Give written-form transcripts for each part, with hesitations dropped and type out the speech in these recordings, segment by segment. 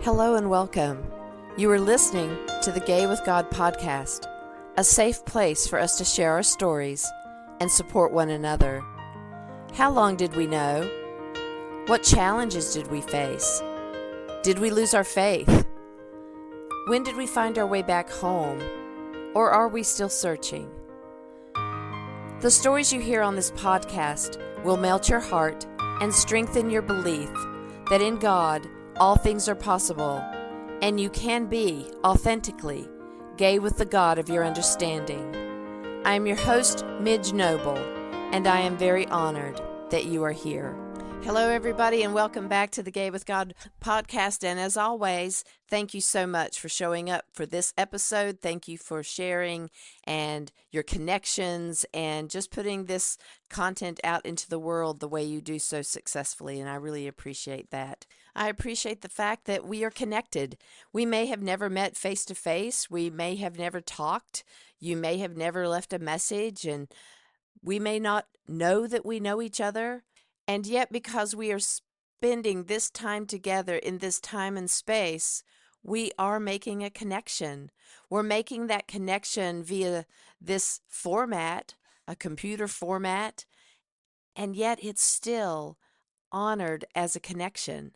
Hello and welcome. You are listening to the Gay with God podcast, a safe place for us to share our stories and support one another. How long did we know? What challenges did we face? Did we lose our faith? When did we find our way back home? Or are we still searching? The stories you hear on this podcast will melt your heart and strengthen your belief that in God, all things are possible, and you can be authentically gay with the God of your understanding. I am your host, Midge Noble, and I am very honored that you are here. Hello, everybody, and welcome back to the Gay with God podcast. And as always, thank you so much for showing up for this episode. Thank you for sharing and your connections and just putting this content out into the world the way you do so successfully. And I really appreciate that. I appreciate the fact that we are connected. We may have never met face to face. We may have never talked. You may have never left a message, and we may not know that we know each other. And yet, because we are spending this time together in this time and space, we are making a connection. We're making that connection via this format, a computer format, and yet it's still honored as a connection.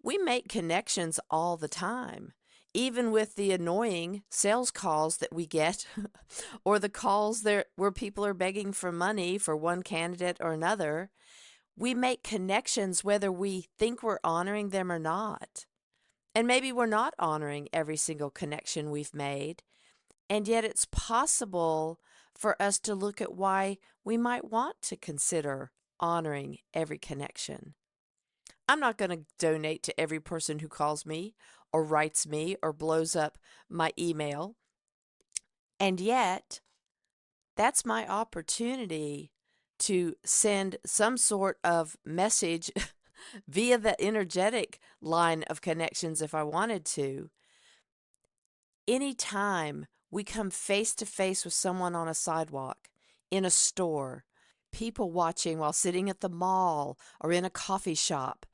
We make connections all the time, even with the annoying sales calls that we get or the calls there where people are begging for money for one candidate or another. We make connections whether we think we're honoring them or not. And maybe we're not honoring every single connection we've made. And yet it's possible for us to look at why we might want to consider honoring every connection. I'm not going to donate to every person who calls me or writes me or blows up my email. And yet, that's my opportunity to send some sort of message via the energetic line of connections if I wanted to. Anytime we come face to face with someone on a sidewalk, in a store, people watching while sitting at the mall or in a coffee shop,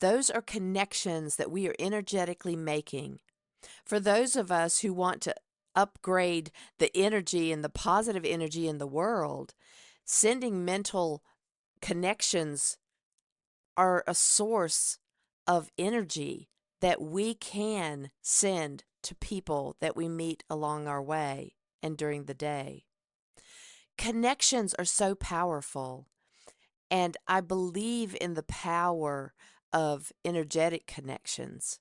those are connections that we are energetically making. For those of us who want to upgrade the energy and the positive energy in the world, sending mental connections are a source of energy that we can send to people that we meet along our way and during the day. Connections are so powerful, and I believe in the power of energetic connections.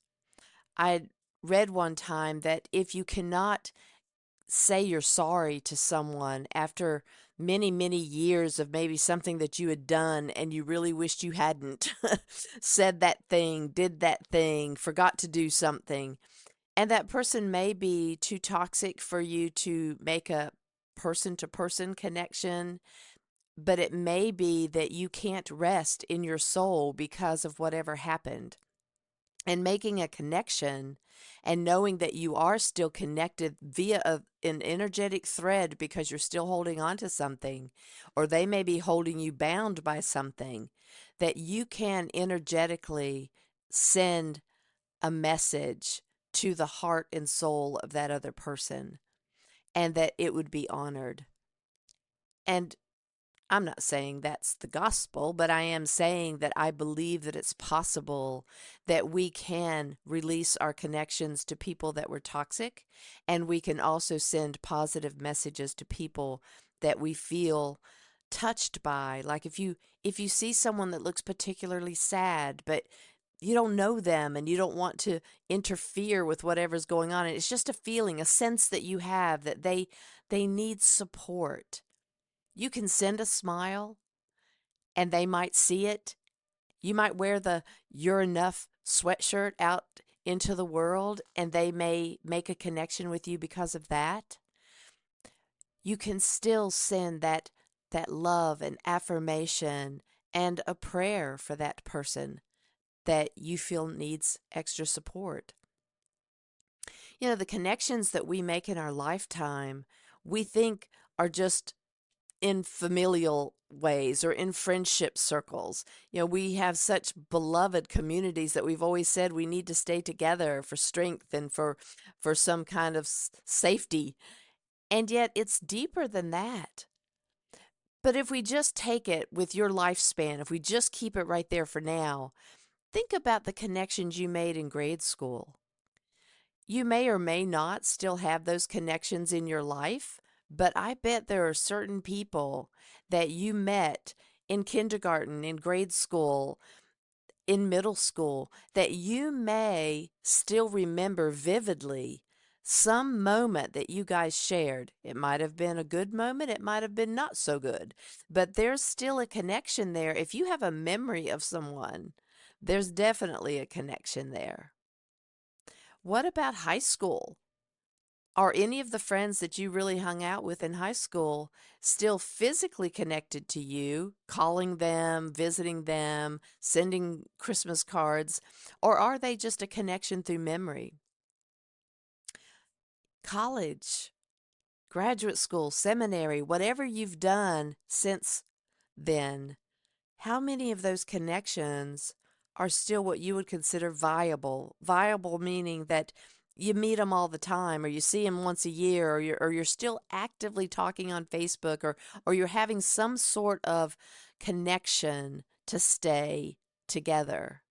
I read one time that if you cannot say you're sorry to someone after many, many years of maybe something that you had done and you really wished you hadn't said that thing, did that thing, forgot to do something, and that person may be too toxic for you to make a person-to-person connection, but it may be that you can't rest in your soul because of whatever happened. And making a connection and knowing that you are still connected via an energetic thread because you're still holding on to something, or they may be holding you bound by something, that you can energetically send a message to the heart and soul of that other person, and that it would be honored. And I'm not saying that's the gospel, but I am saying that I believe that it's possible that we can release our connections to people that were toxic, and we can also send positive messages to people that we feel touched by. Like if you see someone that looks particularly sad, but you don't know them and you don't want to interfere with whatever's going on, and it's just a feeling, a sense that you have that they need support. You can send a smile and they might see it. You might wear the "You're Enough" sweatshirt out into the world and they may make a connection with you because of that. You can still send that love and affirmation and a prayer for that person that you feel needs extra support. You know, the connections that we make in our lifetime, we think are just in familial ways or in friendship circles. We have such beloved communities that we've always said we need to stay together for strength and for some kind of safety. And yet it's deeper than that. But if we just take it with your lifespan, if we just keep it right there for now, think about the connections you made in grade school. You may or may not still have those connections in your life, but I bet there are certain people that you met in kindergarten, in grade school, in middle school, that you may still remember vividly some moment that you guys shared. It might have been a good moment, it might have been not so good, but there's still a connection there. If you have a memory of someone, there's definitely a connection there. What about high school? Are any of the friends that you really hung out with in high school still physically connected to you, calling them, visiting them, sending Christmas cards, or are they just a connection through memory? College, graduate school, seminary, whatever you've done since then, how many of those connections are still what you would consider viable? Viable meaning that you meet them all the time, or you see them once a year, or you're still actively talking on Facebook, or you're having some sort of connection to stay together.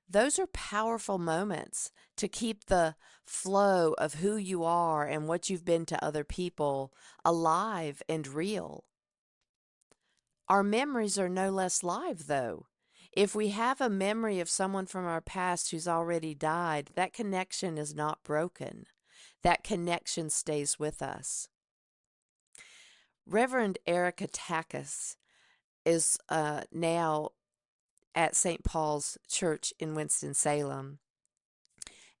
Those are powerful moments to keep the flow of who you are and what you've been to other people alive and real. Our memories are no less live, though. If we have a memory of someone from our past who's already died, that connection is not broken. That connection stays with us. Reverend Erica Takis is now at St. Paul's Church in Winston-Salem,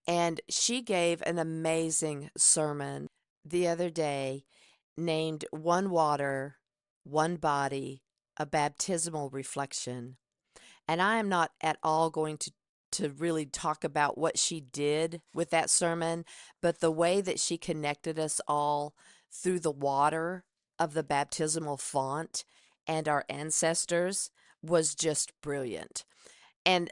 and she gave an amazing sermon the other day named One Water, One Body, a Baptismal Reflection. And I am not at all going to really talk about what she did with that sermon, but the way that she connected us all through the water of the baptismal font and our ancestors was just brilliant. And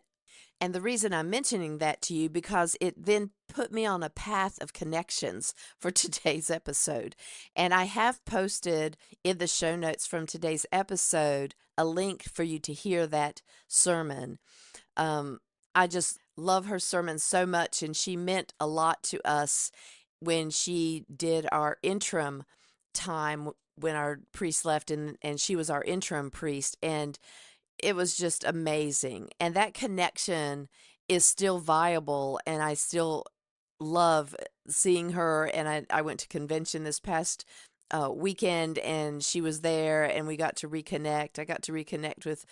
the reason I'm mentioning that to you, because it then put me on a path of connections for today's episode. And I have posted in the show notes from today's episode a link for you to hear that sermon. I just love her sermon so much, and she meant a lot to us when she did our interim time when our priest left, and she was our interim priest. And it was just amazing. And that connection is still viable, and I still love seeing her. And I went to convention this past weekend, and she was there, and we got to reconnect. I got to reconnect with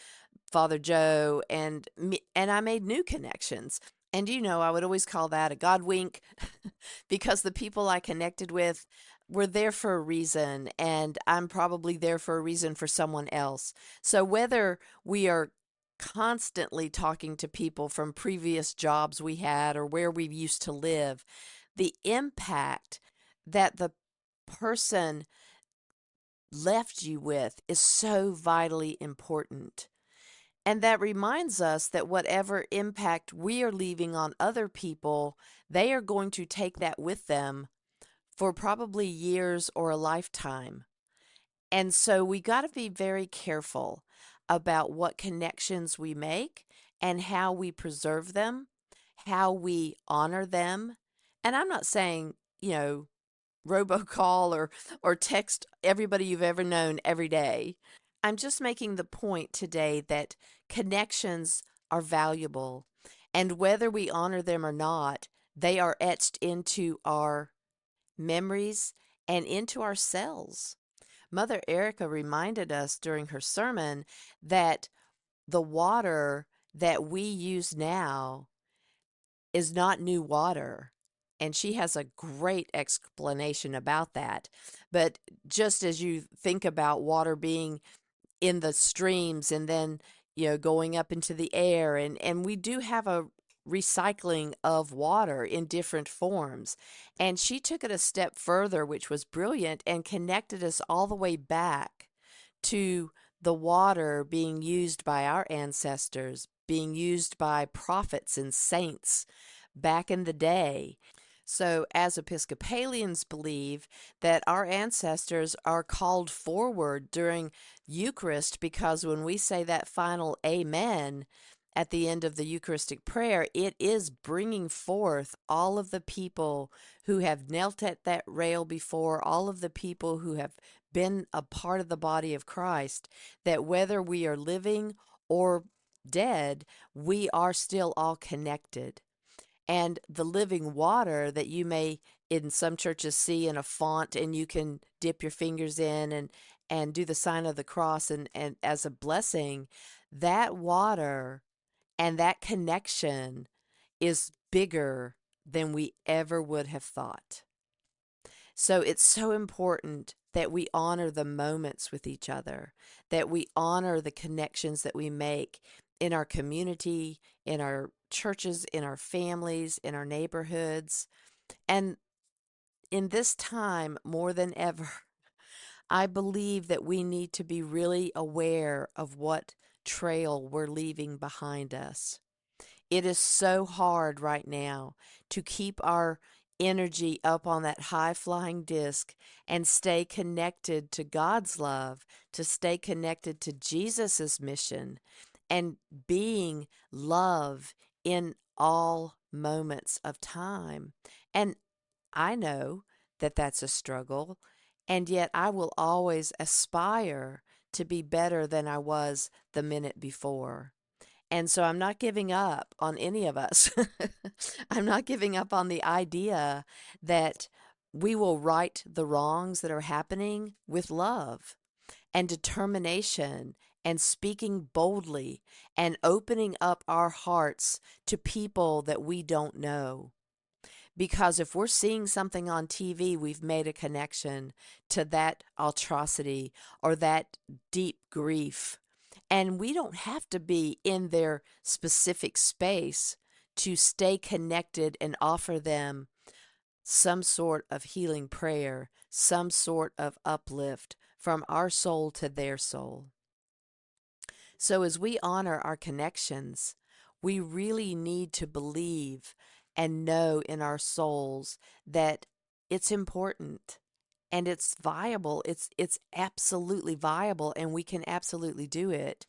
Father Joe, and I made new connections. And I would always call that a God wink because the people I connected with were there for a reason, and I'm probably there for a reason for someone else. So whether we are constantly talking to people from previous jobs we had or where we used to live, the impact that the person left you with is so vitally important. And that reminds us that whatever impact we are leaving on other people, they are going to take that with them for probably years or a lifetime. And so we got to be very careful about what connections we make and how we preserve them, how we honor them. And I'm not saying, robocall or text everybody you've ever known every day. I'm just making the point today that connections are valuable, and whether we honor them or not, they are etched into our memories and into our cells. Mother Erica reminded us during her sermon that the water that we use now is not new water. And she has a great explanation about that. But just as you think about water being in the streams and then going up into the air, and we do have a recycling of water in different forms. And she took it a step further, which was brilliant, and connected us all the way back to the water being used by our ancestors, being used by prophets and saints back in the day. So, as Episcopalians believe that our ancestors are called forward during Eucharist, because when we say that final Amen at the end of the Eucharistic prayer, it is bringing forth all of the people who have knelt at that rail before, all of the people who have been a part of the body of Christ, that whether we are living or dead, we are still all connected. And the living water that you may in some churches see in a font, and you can dip your fingers in and do the sign of the cross and as a blessing, that water and that connection is bigger than we ever would have thought. So it's so important that we honor the moments with each other, that we honor the connections that we make in our community, in our churches, in our families, in our neighborhoods. And in this time, more than ever, I believe that we need to be really aware of what trail we're leaving behind us. It is so hard right now to keep our energy up on that high flying disc and stay connected to God's love, to stay connected to Jesus's mission, and being love in all moments of time. And I know that that's a struggle, and yet I will always aspire to be better than I was the minute before. And so I'm not giving up on any of us. I'm not giving up on the idea that we will right the wrongs that are happening with love and determination and speaking boldly and opening up our hearts to people that we don't know. Because if we're seeing something on TV, we've made a connection to that atrocity or that deep grief. And we don't have to be in their specific space to stay connected and offer them some sort of healing prayer, some sort of uplift from our soul to their soul. So as we honor our connections, we really need to believe and know in our souls that it's important and it's viable. It's absolutely viable, and we can absolutely do it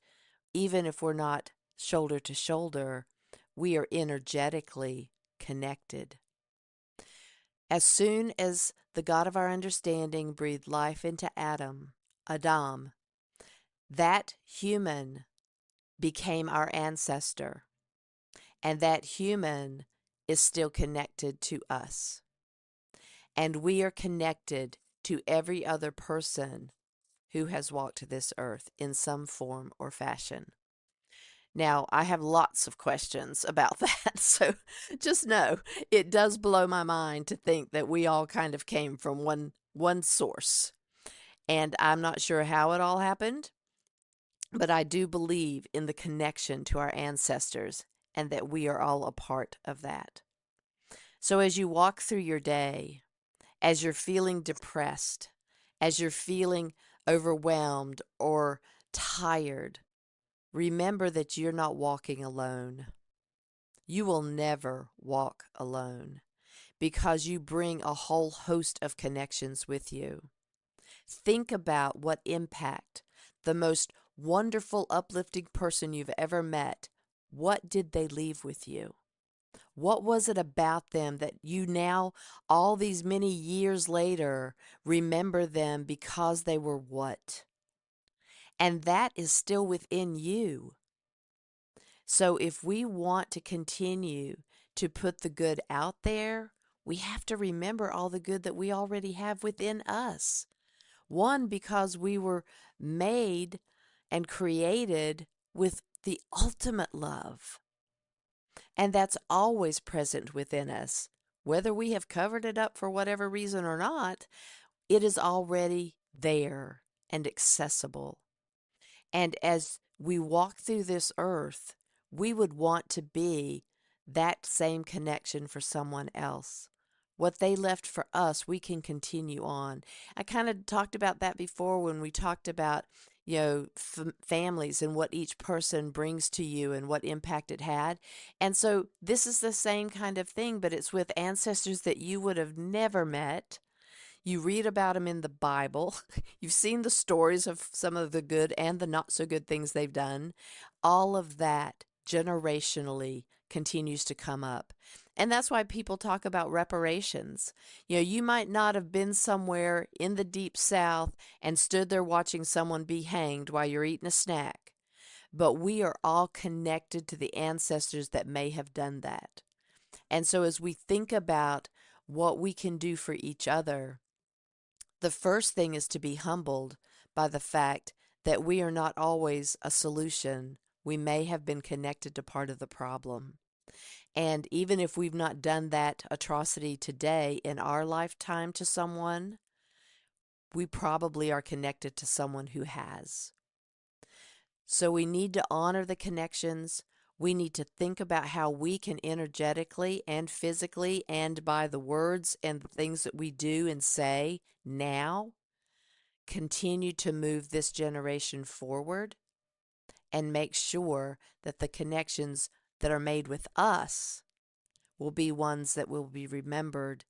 even if we're not shoulder to shoulder. We are energetically connected. As soon as the God of our understanding breathed life into Adam, that human became our ancestor, and that human is still connected to us. And we are connected to every other person who has walked this earth in some form or fashion. Now, I have lots of questions about that, so just know it does blow my mind to think that we all kind of came from one source. And I'm not sure how it all happened, but I do believe in the connection to our ancestors and that we are all a part of that. So as you walk through your day, as you're feeling depressed, as you're feeling overwhelmed or tired, remember that you're not walking alone. You will never walk alone because you bring a whole host of connections with you. Think about what impact the most wonderful, uplifting person you've ever met, what did they leave with you? What was it about them that you now, all these many years later, remember them because they were what? And that is still within you. So if we want to continue to put the good out there, we have to remember all the good that we already have within us. One, because we were made and created with the ultimate love. And that's always present within us. Whether we have covered it up for whatever reason or not, it is already there and accessible. And as we walk through this earth, we would want to be that same connection for someone else. What they left for us, we can continue on. I kind of talked about that before when we talked about, families and what each person brings to you and what impact it had. And so this is the same kind of thing, but it's with ancestors that you would have never met. You read about them in the Bible. You've seen the stories of some of the good and the not so good things they've done. All of that generationally continues to come up. And that's why people talk about reparations. You might not have been somewhere in the deep South and stood there watching someone be hanged while you're eating a snack, but we are all connected to the ancestors that may have done that. And so as we think about what we can do for each other, the first thing is to be humbled by the fact that we are not always a solution. We may have been connected to part of the problem. And even if we've not done that atrocity today in our lifetime to someone, we probably are connected to someone who has. So we need to honor the connections. We need to think about how we can energetically and physically and by the words and the things that we do and say now continue to move this generation forward and make sure that the connections that are made with us will be ones that will be remembered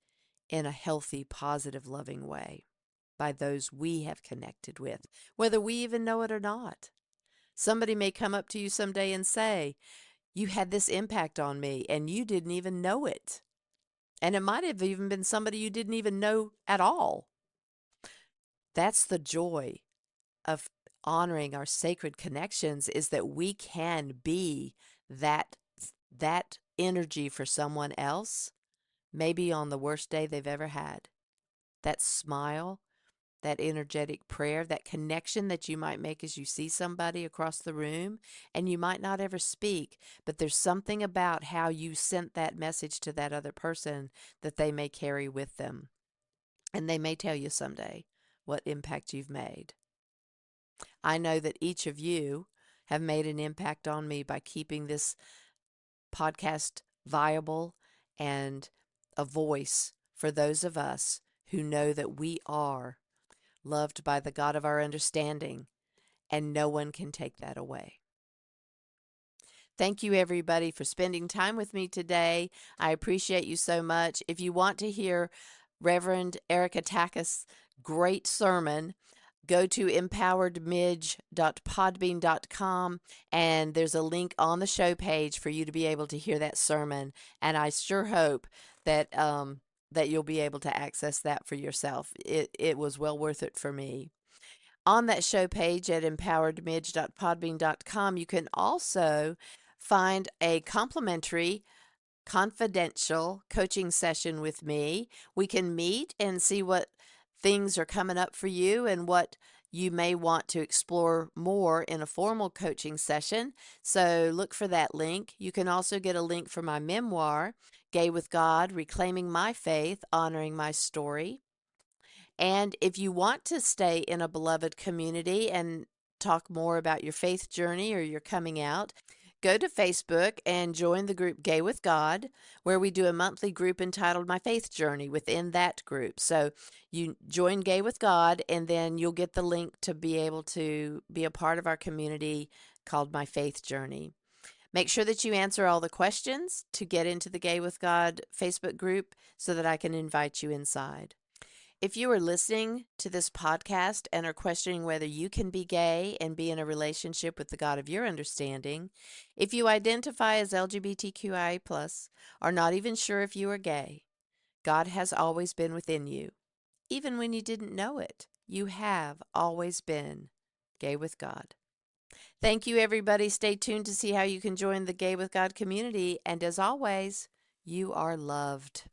in a healthy, positive, loving way by those we have connected with, whether we even know it or not. Somebody may come up to you someday and say, "You had this impact on me," and you didn't even know it. And it might have even been somebody you didn't even know at all. That's the joy of honoring our sacred connections, is that we can be that energy for someone else, maybe on the worst day they've ever had. That smile, that energetic prayer, that connection that you might make as you see somebody across the room, and you might not ever speak, but there's something about how you sent that message to that other person that they may carry with them. And they may tell you someday what impact you've made. I know that each of you have made an impact on me by keeping this podcast viable and a voice for those of us who know that we are loved by the God of our understanding, and no one can take that away. Thank you, everybody, for spending time with me today. I appreciate you so much. If you want to hear Reverend Erica Takis' great sermon, go to empoweredmidge.podbean.com, and there's a link on the show page for you to be able to hear that sermon. And I sure hope that that you'll be able to access that for yourself. It was well worth it for me. On that show page at empoweredmidge.podbean.com, you can also find a complimentary confidential coaching session with me. We can meet and see what things are coming up for you and what you may want to explore more in a formal coaching session. So look for that link. You can also get a link for my memoir, Gay with God, Reclaiming My Faith, Honoring My Story. And if you want to stay in a beloved community and talk more about your faith journey or your coming out, go to Facebook and join the group Gay with God, where we do a monthly group entitled My Faith Journey within that group. So you join Gay with God, and then you'll get the link to be able to be a part of our community called My Faith Journey. Make sure that you answer all the questions to get into the Gay with God Facebook group so that I can invite you inside. If you are listening to this podcast and are questioning whether you can be gay and be in a relationship with the God of your understanding, if you identify as LGBTQIA+, are not even sure if you are gay, God has always been within you. Even when you didn't know it, you have always been gay with God. Thank you, everybody. Stay tuned to see how you can join the Gay with God community. And as always, you are loved.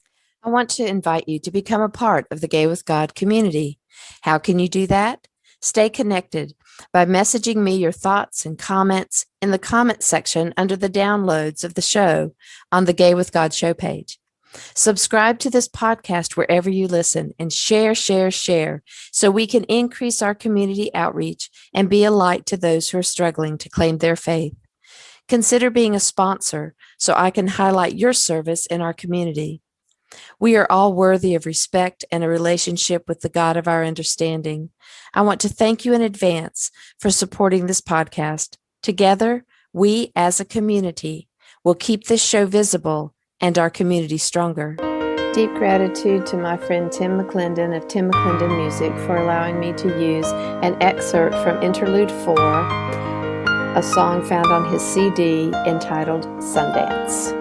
I want to invite you to become a part of the Gay with God community. How can you do that? Stay connected by messaging me your thoughts and comments in the comment section under the downloads of the show on the Gay with God show page. Subscribe to this podcast wherever you listen and share so we can increase our community outreach and be a light to those who are struggling to claim their faith. Consider being a sponsor so I can highlight your service in our community. We are all worthy of respect and a relationship with the God of our understanding. I want to thank you in advance for supporting this podcast. Together, we as a community will keep this show visible and our community stronger. Deep gratitude to my friend Tim McClendon of Tim McClendon Music for allowing me to use an excerpt from Interlude 4, a song found on his CD entitled Sundance.